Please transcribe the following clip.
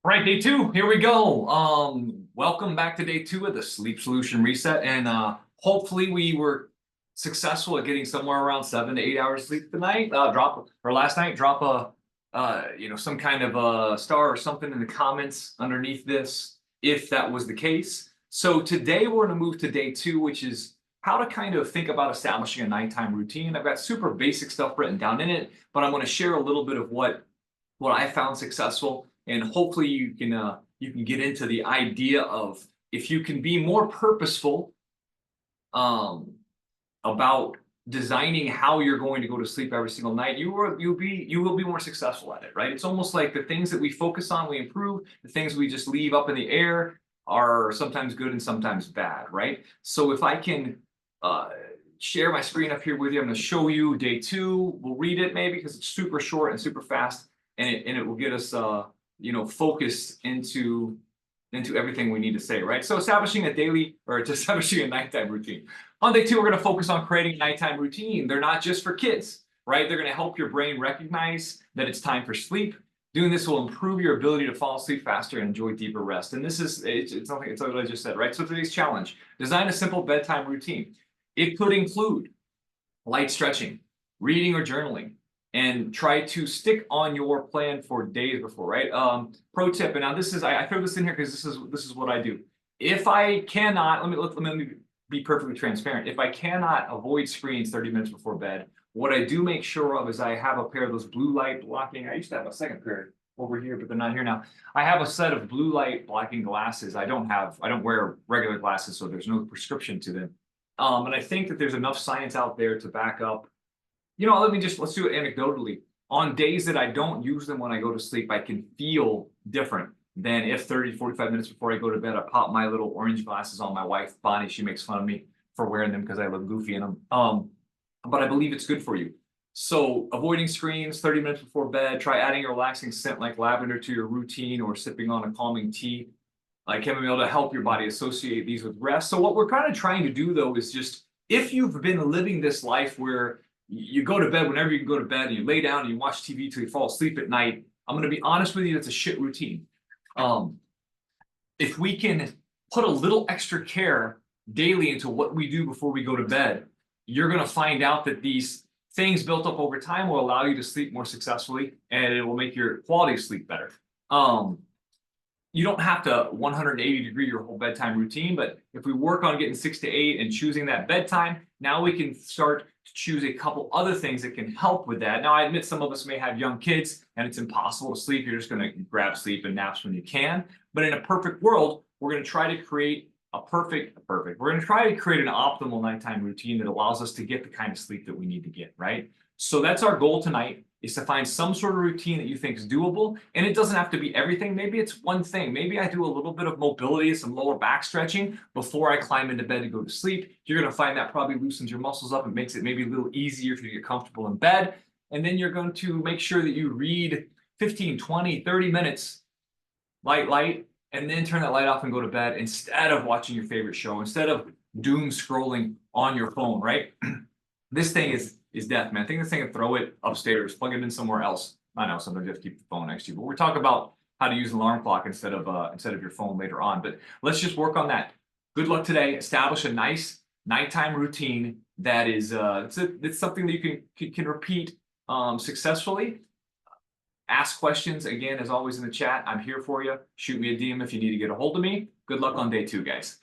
Right, day two, here we go. Welcome back to day two of the Sleep Solution Reset. And hopefully we were successful at getting somewhere around 7 to 8 hours sleep tonight. Last night, drop some kind of a star or something in the comments underneath this, if that was the case. So today we're going to move to day two, which is how to kind of think about establishing a nighttime routine. I've got super basic stuff written down in it, but I'm going to share a little bit of what I found successful, and hopefully you can get into the idea of if you can be more purposeful about designing how you're going to go to sleep every single night, you will be more successful at it, right? It's almost like the things that we focus on, we improve. The things we just leave up in the air are sometimes good and sometimes bad, right? So if I can share my screen up here with you, I'm going to show you day two. We'll read it maybe because it's super short and super fast. And it will get us, focused into everything we need to say, right? So establishing a nighttime routine. On day two, we're going to focus on creating a nighttime routine. They're not just for kids, right? They're going to help your brain recognize that it's time for sleep. Doing this will improve your ability to fall asleep faster and enjoy deeper rest. And it's what I just said, right? So today's challenge: design a simple bedtime routine. It could include light stretching, reading or journaling, and try to stick on your plan for days before, right? Pro tip, and now this is, I throw this in here because this is what I do. If I cannot, let me be perfectly transparent. If I cannot avoid screens 30 minutes before bed, what I do make sure of is I have a pair of those blue light blocking. I used to have a second pair over here, but they're not here now. I have a set of blue light blocking glasses. I don't wear regular glasses, so there's no prescription to them. And I think that there's enough science out there to back up. Let's do it anecdotally. On days that I don't use them when I go to sleep, I can feel different than if 30 to 45 minutes before I go to bed, I pop my little orange glasses on. My wife, Bonnie, she makes fun of me for wearing them because I look goofy in them. But I believe it's good for you. So avoiding screens 30 minutes before bed, try adding a relaxing scent like lavender to your routine, or sipping on a calming tea like chamomile to help your body associate these with rest. So what we're kind of trying to do, though, is just, if you've been living this life where you go to bed whenever you can go to bed, and you lay down and you watch TV till you fall asleep at night, I'm going to be honest with you, that's a shit routine. If we can put a little extra care daily into what we do before we go to bed, you're going to find out that these things built up over time will allow you to sleep more successfully, and it will make your quality of sleep better. You don't have to 180 degree your whole bedtime routine, but if we work on getting 6 to 8 and choosing that bedtime, now we can start to choose a couple other things that can help with that. Now, I admit some of us may have young kids and it's impossible to sleep. You're just going to grab sleep and naps when you can. But in a perfect world, we're going to try to create we're going to try to create an optimal nighttime routine that allows us to get the kind of sleep that we need to get, right? So that's our goal tonight, is to find some sort of routine that you think is doable. And it doesn't have to be everything. Maybe it's one thing. Maybe I do a little bit of mobility, some lower back stretching before I climb into bed to go to sleep. You're going to find that probably loosens your muscles up and makes it maybe a little easier for you to get comfortable in bed. And then you're going to make sure that you read 15, 20, 30 minutes, light, and then turn that light off and go to bed instead of watching your favorite show, instead of doom scrolling on your phone, right? This thing is death, man. I think this thing, and throw it upstairs, plug it in somewhere else. I know sometimes you have to keep the phone next to you, but we're talking about how to use an alarm clock instead of your phone later on. But let's just work on that. Good luck today. Establish a nice nighttime routine that is it's something that you can repeat successfully. Ask questions again, as always, in the chat. I'm here for you. Shoot me a DM if you need to get a hold of me. Good luck on day two, guys.